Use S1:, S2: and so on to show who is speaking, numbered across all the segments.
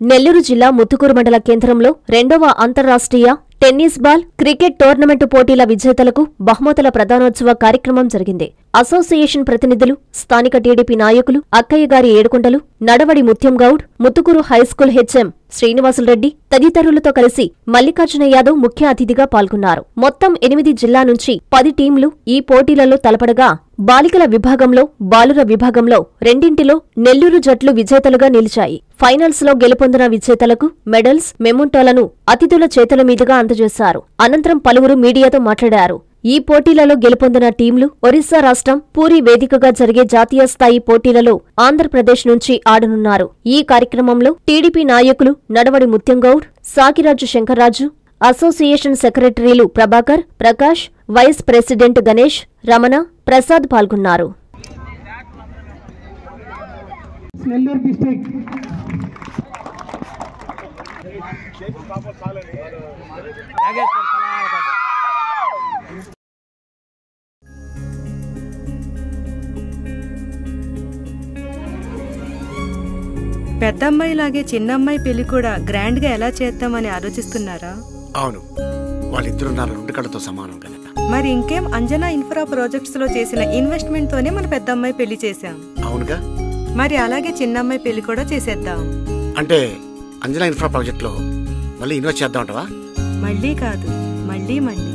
S1: నెల్లూరు జిల్లా ముత్తుకూరు మండల కేంద్రంలో 2వ అంతర్రాష్ట్రీయ టెన్నిస్ బాల్ క్రికెట్ టోర్నమెంటు పోటీల విజేతలకు బహుమతుల ప్రదానోత్సవ కార్యక్రమం జరిగింది. అసోసియేషన్ ప్రతినిధులు, స్థానిక టీడీపీ నాయకులు, అక్కయ్యగారి ఏడుకొండలు, నడవడి ముత్యం గౌడ్, ముత్తుకూరు హైస్కూల్ హెచ్ఎం శ్రీనివాసులరెడ్డి తదితరులతో కలిసి మల్లికార్జున యాదవ్ ముఖ్య అతిథిగా పాల్గొన్నారు. మొత్తం 8 జిల్లా నుంచి 10 టీంలు ఈ పోటీలలో తలపడగా బాలికల విభాగంలో, బాలుర విభాగంలో రెండింటిలో నెల్లూరు జట్లు విజేతలుగా నిలిచాయి. ఫైనల్స్ లో గెలుపొందిన విజేతలకు మెడల్స్, మెమోంటోలను అతిథుల చేతుల మీదుగా అందజేశారు. అనంతరం పలువురు మీడియాతో మాట్లాడారు. ఈ పోటీలలో గెలుపొందిన టీంలు ఒరిస్సా రాష్ట్రం పూరీ వేదికగా జరిగే జాతీయ స్థాయి పోటీలలో ఆంధ్రప్రదేశ్ నుంచి ఆడనున్నారు. ఈ కార్యక్రమంలో టీడీపీ నాయకులు నడవడి ముత్యంగౌడ్, సాకిరాజు శంకర్రాజు, అసోసియేషన్ సెక్రటరీలు ప్రభాకర్, ప్రకాష్, వైస్ ప్రెసిడెంట్ గణేష్, రమణ, ప్రసాద్ పాల్గొన్నారు.
S2: పెద్దమ్మాయిలాగే చిన్నమ్మాయి పెళ్లి కూడా గ్రాండ్ గా ఎలా చేద్దామని ఆలోచిస్తున్నారా?
S3: అవును, వాళ్ళిద్దరు నా 2 కళ్ళతో సమానం కదా.
S2: మరి ఇంకేం, అంజనా ఇన్ఫ్రా ప్రాజెక్ట్స్ లో చేసిన ఇన్వెస్ట్మెంట్ తోనే మన పెద్దమ్మాయి పెళ్లి చేశాం.
S3: అవునుగా,
S2: మరి అలాగే చిన్నమ్మాయి పెళ్లి కూడా చేసేద్దాం.
S3: అంటే అంజనా ఇన్ఫ్రా ప్రాజెక్ట్ లో మళ్ళీ ఇన్వెస్ట్ చేద్దామంటావా?
S2: మళ్ళీ కాదు, మళ్ళీ మళ్ళీ.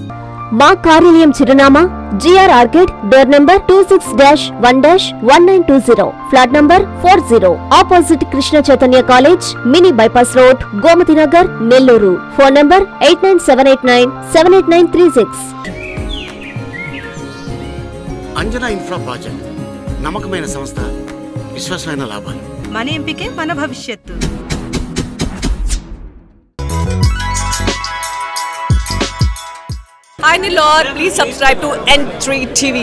S1: మా కార్యాలయం చిరునామా GR arcade, door number 26-1-1920, flat number 40, opposite Krishna Chaitanya college, mini bypass road, Gomathi Nagar, Nellore. Phone number 8978978936.
S3: Anjana infra project నమ్మకమైన సంస్థ, విశ్వాసమైన లాభాలు.
S2: మన ఎంపికే మన భవిష్యత్తు.
S4: Hi Nilor, please subscribe to N3 TV.